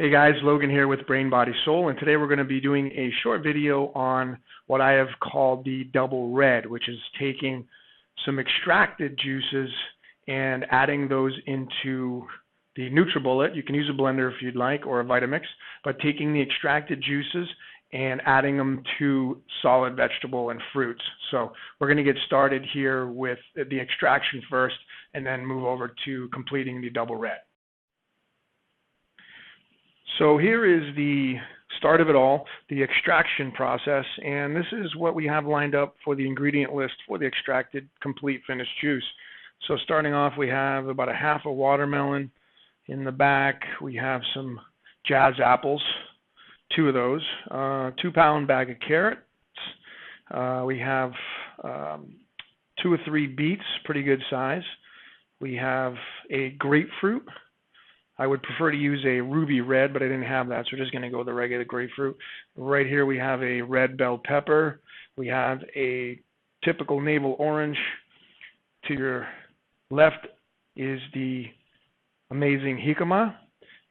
Hey guys, Logan here with Brain Body Soul, and today we're going to be doing a short video on what I have called the double red, which is taking some extracted juices and adding those into the NutriBullet. You can use a blender if you'd like, or a Vitamix, but taking the extracted juices and adding them to solid vegetable and fruits. So we're going to get started here with the extraction first and then move over to completing the double red. So here is the start of it all, the extraction process, and this is what we have lined up for the ingredient list for the extracted complete finished juice. So starting off, we have about a half a watermelon. In the back, we have some jazz apples, 2 of those, 2-pound bag of carrots. We have 2 or 3 beets, pretty good size. We have a grapefruit. I would prefer to use a ruby red, but I didn't have that, so we're just going to go with the regular grapefruit. Right here we have a red bell pepper. We have a typical navel orange. To your left is the amazing jicama,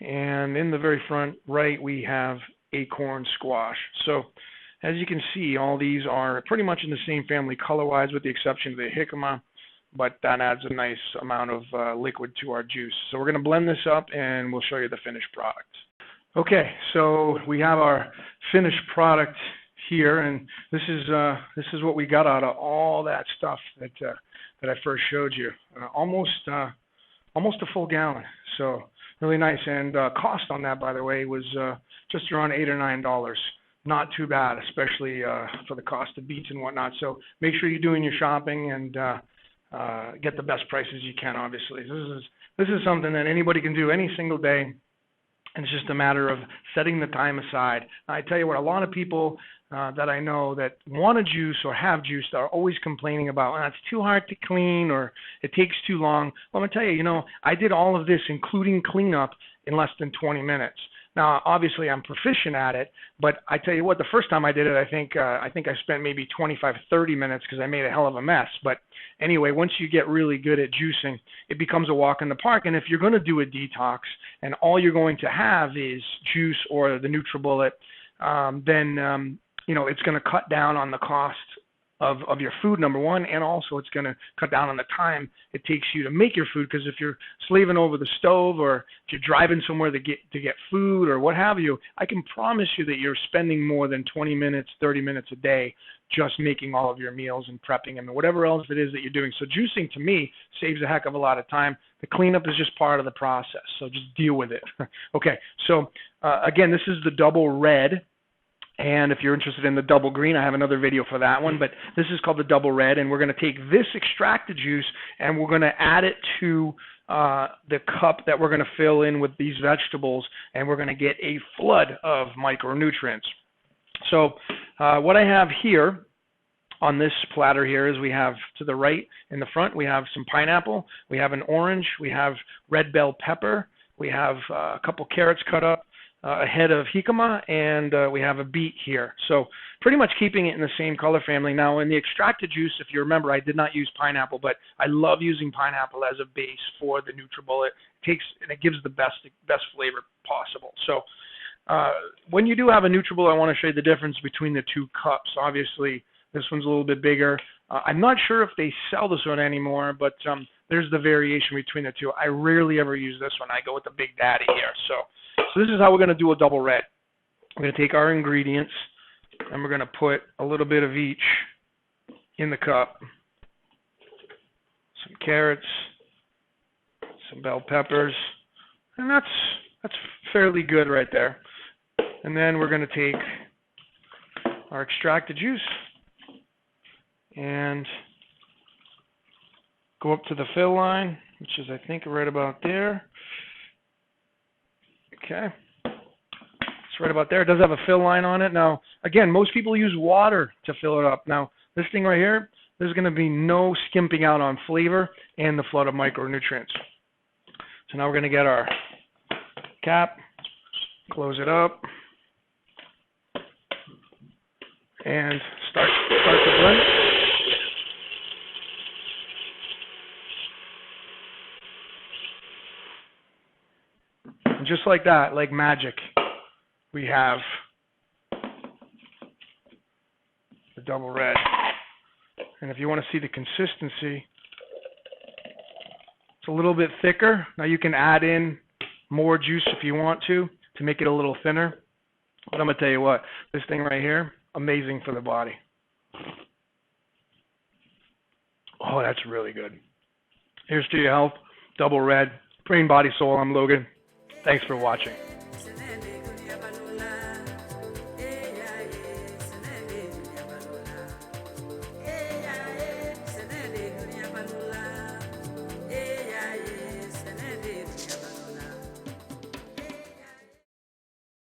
and in the very front right we have acorn squash. So as you can see, all these are pretty much in the same family color-wise with the exception of the jicama, but that adds a nice amount of liquid to our juice. So we're going to blend this up and we'll show you the finished product. Okay, so we have our finished product here, and this is what we got out of all that stuff that I first showed you. Almost a full gallon. So really nice, and cost on that, by the way, was just around $8 or $9. Not too bad, especially for the cost of beets and whatnot. So make sure you're doing your shopping and get the best prices you can, obviously. This is something that anybody can do any single day, and it's just a matter of setting the time aside. I tell you what, a lot of people that I know that want to juice or have juice are always complaining about, it's too hard to clean or it takes too long. Well, I'm going to tell you, I did all of this, including cleanup, in less than 20 minutes. Now, obviously, I'm proficient at it, but I tell you what, the first time I did it, I think I spent maybe 25, 30 minutes because I made a hell of a mess. But anyway, once you get really good at juicing, it becomes a walk in the park. And if you're going to do a detox and all you're going to have is juice or the NutriBullet, then it's going to cut down on the cost of your food, number one, and also it's going to cut down on the time it takes you to make your food, because if you're slaving over the stove or if you're driving somewhere to get food or what have you, I can promise you that you're spending more than 20 minutes, 30 minutes a day just making all of your meals and prepping and whatever else it is that you're doing. So juicing, to me, saves a heck of a lot of time. The cleanup is just part of the process, so just deal with it. Okay, so again, this is the double red. And if you're interested in the double green, I have another video for that one, but this is called the double red, and we're going to take this extracted juice and we're going to add it to the cup that we're going to fill in with these vegetables, and we're going to get a flood of micronutrients. So what I have here on this platter here is we have to the right in the front, we have some pineapple, we have an orange, we have red bell pepper, we have a couple carrots cut up, a head of jicama, and we have a beet here. So pretty much keeping it in the same color family. Now in the extracted juice, if you remember, I did not use pineapple, but I love using pineapple as a base for the NutriBullet. It gives the best flavor possible. So when you do have a NutriBullet, I want to show you the difference between the 2 cups. Obviously, this one's a little bit bigger. I'm not sure if they sell this one anymore, but there's the variation between the 2. I rarely ever use this one. I go with the Big Daddy here. So this is how we're going to do a double red. We're going to take our ingredients and we're going to put a little bit of each in the cup. Some carrots, some bell peppers, and that's fairly good right there. And then we're going to take our extracted juice and go up to the fill line, which is, I think, right about there. Okay, it's right about there. It does have a fill line on it. Now, again, most people use water to fill it up. Now, this thing right here, there's going to be no skimping out on flavor and the flood of micronutrients. So now we're going to get our cap, close it up, and start the blend. And just like that, like magic, we have the double red. And if you want to see the consistency, it's a little bit thicker. Now you can add in more juice if you want to make it a little thinner. But I'm going to tell you what, this thing right here, amazing for the body. Oh, that's really good. Here's to your health, double red, brain, body, soul. I'm Logan. Thanks for watching.